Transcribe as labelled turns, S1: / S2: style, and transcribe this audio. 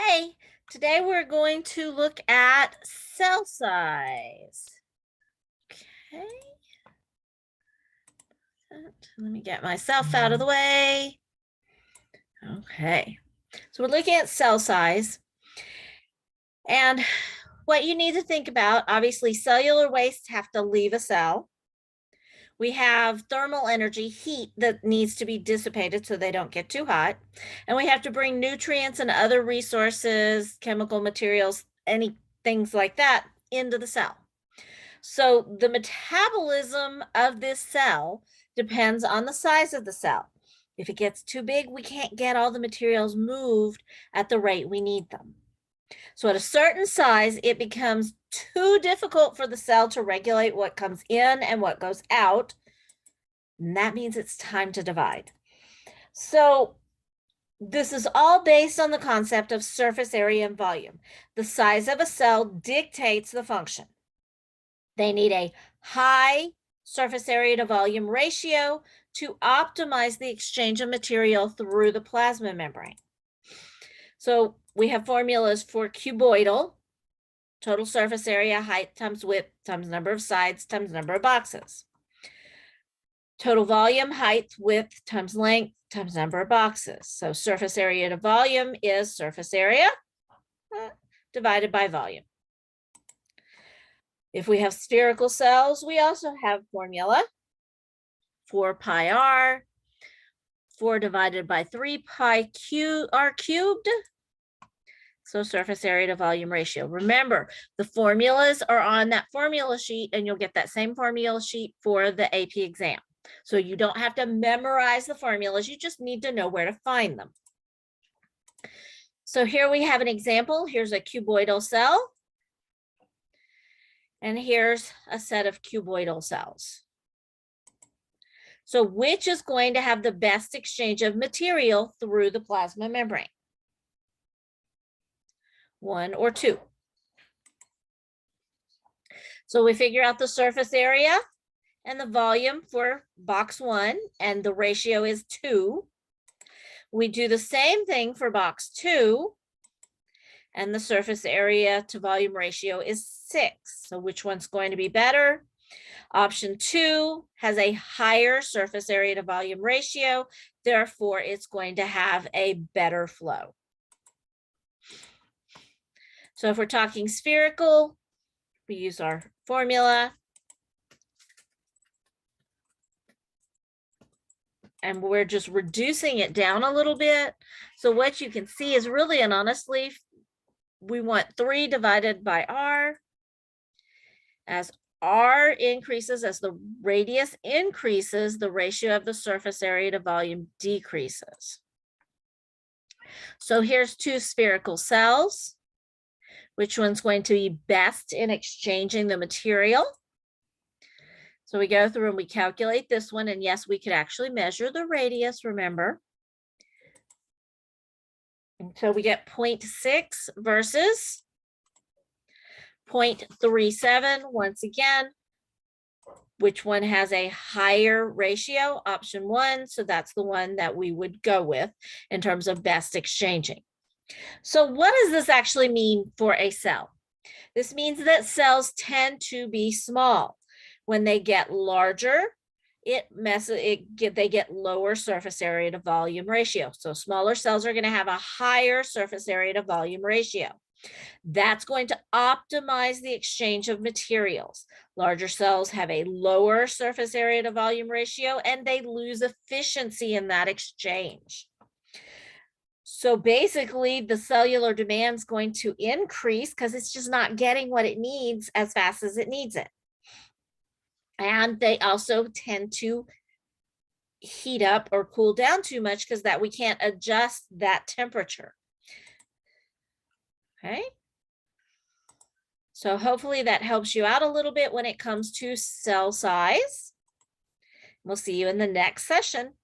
S1: Hey, today we're going to look at cell size. Okay. Let me get myself out of the way. Okay. So we're looking at cell size. And what you need to think about, obviously, cellular wastes have to leave a cell. We have thermal energy, heat that needs to be dissipated so they don't get too hot. And we have to bring nutrients and other resources, chemical materials, any things like that into the cell. So the metabolism of this cell depends on the size of the cell. If it gets too big, we can't get all the materials moved at the rate we need them. So at a certain size, it becomes too difficult for the cell to regulate what comes in and what goes out. And that means it's time to divide. So this is all based on the concept of surface area and volume. The size of a cell dictates the function. They need a high surface area to volume ratio to optimize the exchange of material through the plasma membrane. So we have formulas for cuboidal, total surface area, height times width times number of sides times number of boxes. Total volume, height, width times length times number of boxes. So surface area to volume is surface area divided by volume. If we have spherical cells, we also have formula. 4 pi r, 4 divided by 3 pi r cubed. So surface area to volume ratio. Remember, the formulas are on that formula sheet, and you'll get that same formula sheet for the AP exam. So you don't have to memorize the formulas. You just need to know where to find them. So here we have an example. Here's a cuboidal cell. And here's a set of cuboidal cells. So which is going to have the best exchange of material through the plasma membrane? 1 or 2. So we figure out the surface area and the volume for box 1, and the ratio is 2. We do the same thing for box 2, and the surface area to volume ratio is 6. So which one's going to be better? Option 2 has a higher surface area to volume ratio, therefore it's going to have a better flow. So if we're talking spherical, we use our formula. And we're just reducing it down a little bit. So what you can see is really and honestly, we want 3 divided by r. As r increases, as the radius increases, the ratio of the surface area to volume decreases. So here's 2 spherical cells. Which one's going to be best in exchanging the material? So we go through and we calculate this one, and yes, we could actually measure the radius, remember. And so we get 0.6 versus 0.37. Once again, which one has a higher ratio? Option 1. So that's the one that we would go with in terms of best exchanging. So what does this actually mean for a cell? This means that cells tend to be small. When they get larger, they get lower surface area to volume ratio. So smaller cells are going to have a higher surface area to volume ratio. That's going to optimize the exchange of materials. Larger cells have a lower surface area to volume ratio, and they lose efficiency in that exchange. So basically, the cellular demand is going to increase because it's just not getting what it needs as fast as it needs it. And they also tend to heat up or cool down too much because that we can't adjust that temperature. Okay. So hopefully that helps you out a little bit when it comes to cell size. We'll see you in the next session.